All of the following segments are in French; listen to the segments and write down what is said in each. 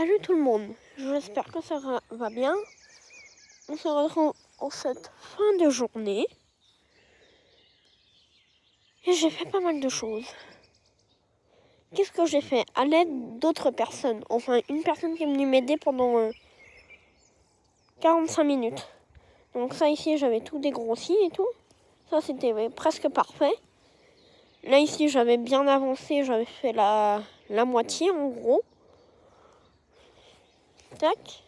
Salut tout le monde, j'espère que ça va bien. On se retrouve en cette fin de journée. Et j'ai fait pas mal de choses. Qu'est-ce que j'ai fait? À l'aide d'autres personnes. Enfin, une personne qui est venue m'aider pendant 45 minutes. Donc ça ici, j'avais tout dégrossi et tout. Ça, c'était presque parfait. Là ici, j'avais bien avancé, j'avais fait la moitié en gros. Tac.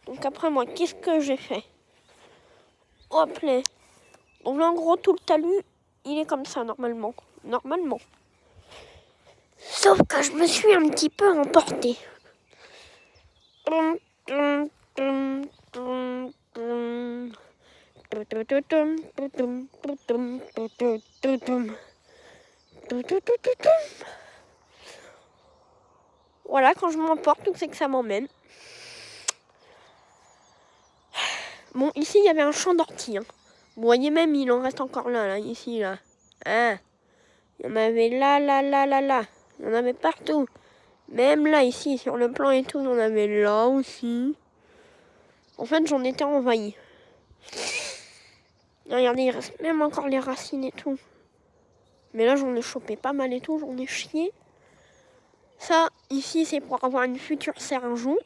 Donc après moi, qu'est-ce que j'ai fait? Hop là. Donc là, en gros, tout le talus, il est comme ça, normalement. Sauf que je me suis un petit peu emportée. Voilà, quand je m'emporte, c'est que ça m'emmène. Bon, ici, il y avait un champ d'ortie. Hein. Vous voyez même, il en reste encore là, ici, là. Hein. Il y en avait là. Il y en avait partout. Même là, ici, sur le plan et tout, il y en avait là aussi. En fait, j'en étais envahi. Regardez, il reste même encore les racines et tout. Mais là, j'en ai chopé pas mal et tout, j'en ai chié. Ça, ici, c'est pour avoir une future serre un jour.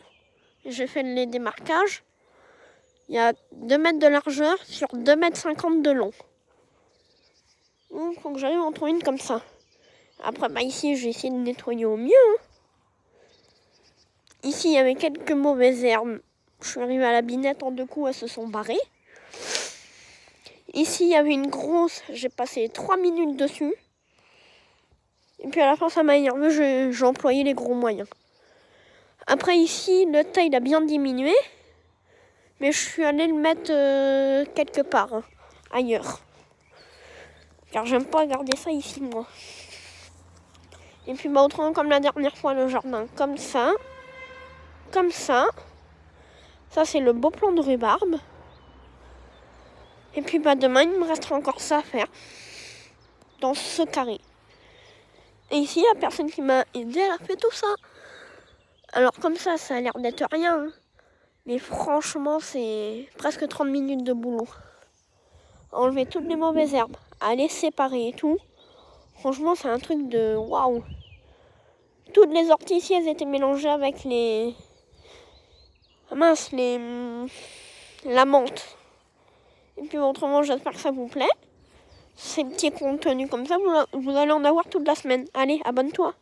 J'ai fait les démarquages. Il y a 2 mètres de largeur sur 2,50 m de long. Il faut que j'aille en trouver une comme ça. Après, ici, j'ai essayé de nettoyer au mieux. Hein. Ici, il y avait quelques mauvaises herbes. Je suis arrivée à la binette en 2 coups, elles se sont barrées. Ici, il y avait une grosse, j'ai passé 3 minutes dessus. Et puis à la fin, ça m'a énervé, j'ai employé les gros moyens. Après ici, le tas, il a bien diminué. Mais je suis allée le mettre quelque part, hein, ailleurs. Car j'aime pas garder ça ici, moi. Et puis autrement, comme la dernière fois, le jardin, comme ça. Comme ça. Ça, c'est le beau plan de rhubarbe. Et puis demain, il me restera encore ça à faire. Dans ce carré. Et ici, la personne qui m'a aidé, elle a fait tout ça. Alors comme ça a l'air d'être rien. Hein. Mais franchement, c'est presque 30 minutes de boulot. Enlever toutes les mauvaises herbes, à les séparer et tout. Franchement, c'est un truc de waouh. Toutes les orties ici, elles étaient mélangées avec la menthe. Et puis autrement, j'espère que ça vous plaît. Ces petits contenus comme ça, vous allez en avoir toute la semaine. Allez, abonne-toi.